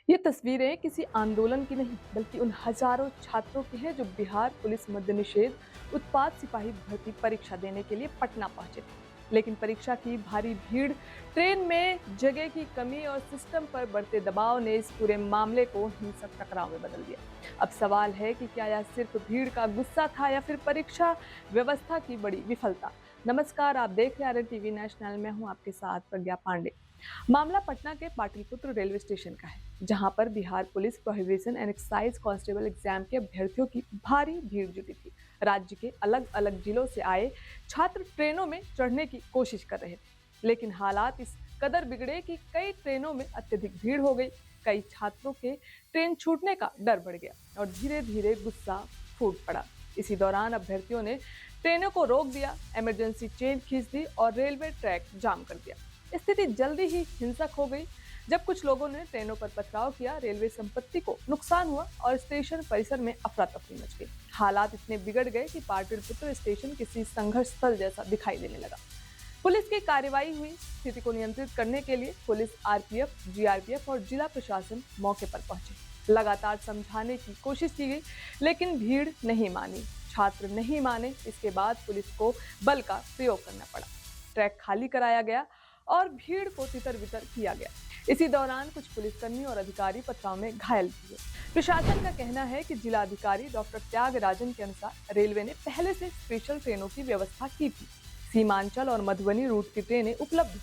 ये तस्वीरें किसी आंदोलन की नहीं बल्कि उन हजारों छात्रों की हैं जो बिहार पुलिस मद्य निषेध उत्पाद सिपाही भर्ती परीक्षा देने के लिए पटना पहुंचे थे। लेकिन परीक्षा की भारी भीड़, ट्रेन में जगह की कमी और सिस्टम पर बढ़ते दबाव ने इस पूरे मामले को हिंसक टकराव में बदल दिया। अब सवाल है कि क्या यह सिर्फ भीड़ का गुस्सा था या फिर परीक्षा व्यवस्था की बड़ी विफलता। नमस्कार, आप देख रहे हैं RN टीवी नेशनल में हूं आपके साथ प्रज्ञा पांडे। मामला पटना के पाटलिपुत्र रेलवे स्टेशन का है, जहां पर Bihar police prohibition and excise constable exam के अभ्यर्थियों की भारी भीड़ जुटी थी। राज्य के अलग अलग जिलों से आए छात्र ट्रेनों में चढ़ने की कोशिश कर रहे थे, लेकिन हालात इस कदर बिगड़े कि कई ट्रेनों में अत्यधिक भीड़ हो गई। कई छात्रों के ट्रेन छूटने का डर बढ़ गया और धीरे धीरे गुस्सा फूट पड़ा। इसी दौरान अभ्यर्थियों ने ट्रेनों को रोक दिया, इमरजेंसी चेन खींच दी और रेलवे ट्रैक जाम कर दिया। स्थिति जल्दी ही हिंसक हो गई जब कुछ लोगों ने ट्रेनों पर पथराव किया, रेलवे संपत्ति को नुकसान हुआ और स्टेशन परिसर में अफरा तफरी मच गई। हालात इतने बिगड़ गए कि पाटलिपुत्र स्टेशन किसी संघर्ष स्थल जैसा दिखाई देने लगा। पुलिस की कार्रवाई हुई। स्थिति को नियंत्रित करने के लिए पुलिस, आरपीएफ, जीआरपीएफ और जिला प्रशासन मौके पर पहुंचे। लगातार समझाने की कोशिश की गई, लेकिन भीड़ नहीं मानी, छात्र नहीं माने। इसके बाद पुलिस को बल का प्रयोग करना पड़ा। ट्रैक खाली कराया गया और भीड़ को तितर बितर किया गया। इसी दौरान कुछ पुलिसकर्मी और अधिकारी पथराव में घायल हुए। प्रशासन का कहना है कि जिलाधिकारी डॉक्टर त्यागराजन के अनुसार रेलवे ने पहले से स्पेशल ट्रेनों की व्यवस्था की थी। सीमांचल और मधुबनी रूट की ट्रेनें उपलब्ध थी,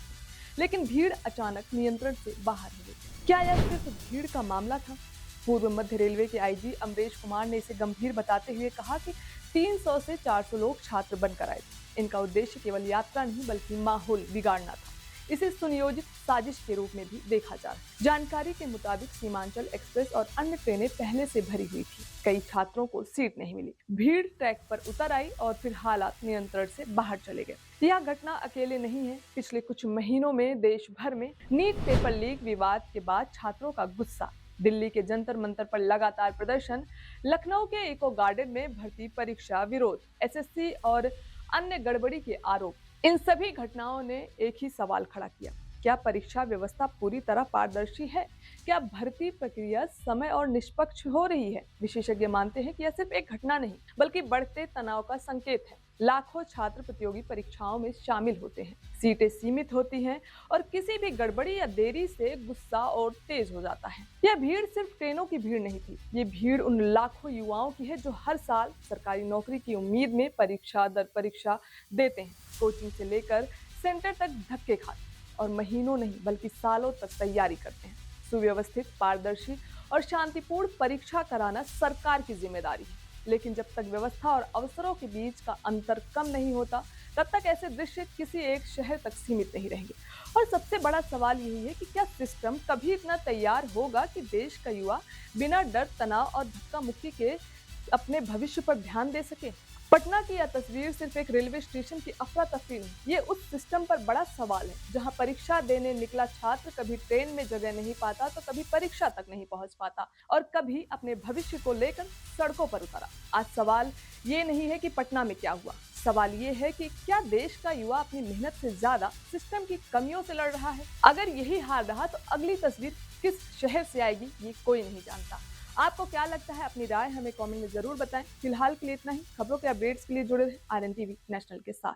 लेकिन भीड़ अचानक नियंत्रण से बाहर हो गई। क्या यह सिर्फ भीड़ का मामला था? पूर्व मध्य रेलवे के आईजी अमरेश कुमार ने इसे गंभीर बताते हुए कहा कि 300 से 400 लोग छात्र बनकर आए थे। इनका उद्देश्य केवल यात्रा नहीं बल्कि माहौल बिगाड़ना था। इसे सुनियोजित साजिश के रूप में भी देखा जा रहा है। जानकारी के मुताबिक सीमांचल एक्सप्रेस और अन्य ट्रेनें पहले से भरी हुई थी। कई छात्रों को सीट नहीं मिली। भीड़ ट्रैक पर उतर आई और फिर हालात नियंत्रण से बाहर चले गए। यह घटना अकेले नहीं है। पिछले कुछ महीनों में देश भर में नीट पेपर लीक विवाद के बाद छात्रों का गुस्सा, दिल्ली के जंतर मंतर पर लगातार प्रदर्शन, लखनऊ के इको गार्डन में भर्ती परीक्षा विरोध, एसएससी और अन्य गड़बड़ी के आरोप, इन सभी घटनाओं ने एक ही सवाल खड़ा किया। क्या परीक्षा व्यवस्था पूरी तरह पारदर्शी है? क्या भर्ती प्रक्रिया समय और निष्पक्ष हो रही है? विशेषज्ञ मानते हैं कि यह सिर्फ एक घटना नहीं बल्कि बढ़ते तनाव का संकेत है। लाखों छात्र प्रतियोगी परीक्षाओं में शामिल होते हैं, सीटें सीमित होती हैं और किसी भी गड़बड़ी या देरी से गुस्सा और तेज हो जाता है। यह भीड़ सिर्फ ट्रेनों की भीड़ नहीं थी, ये भीड़ उन लाखों युवाओं की है जो हर साल सरकारी नौकरी की उम्मीद में परीक्षा दर परीक्षा देते हैं। कोचिंग से लेकर सेंटर तक धक्के खाते और महीनों नहीं बल्कि सालों तक तैयारी करते हैं। सुव्यवस्थित, पारदर्शी और शांतिपूर्ण परीक्षा कराना सरकार की जिम्मेदारी है, लेकिन जब तक व्यवस्था और अवसरों के बीच का अंतर कम नहीं होता, तब तक ऐसे दृश्य किसी एक शहर तक सीमित नहीं रहेंगे। और सबसे बड़ा सवाल यही है कि क्या सिस्टम कभी इतना तैयार होगा कि देश का युवा बिना डर, तनाव और धक्का मुक्की के अपने भविष्य पर ध्यान दे सके। पटना की यह तस्वीर सिर्फ एक रेलवे स्टेशन की अफरा तफरी नहीं, ये उस सिस्टम पर बड़ा सवाल है जहां परीक्षा देने निकला छात्र कभी ट्रेन में जगह नहीं पाता, तो कभी परीक्षा तक नहीं पहुंच पाता और कभी अपने भविष्य को लेकर सड़कों पर उतरा। आज सवाल ये नहीं है कि पटना में क्या हुआ, सवाल ये है कि क्या देश का युवा अपनी मेहनत से ज्यादा सिस्टम की कमियों से लड़ रहा है। अगर यही हाल रहा तो अगली तस्वीर किस शहर से आएगी, ये कोई नहीं जानता। आपको क्या लगता है? अपनी राय हमें कमेंट में जरूर बताएं। फिलहाल के लिए इतना ही। खबरों के अपडेट्स के लिए जुड़े रहें RN टीवी नेशनल के साथ।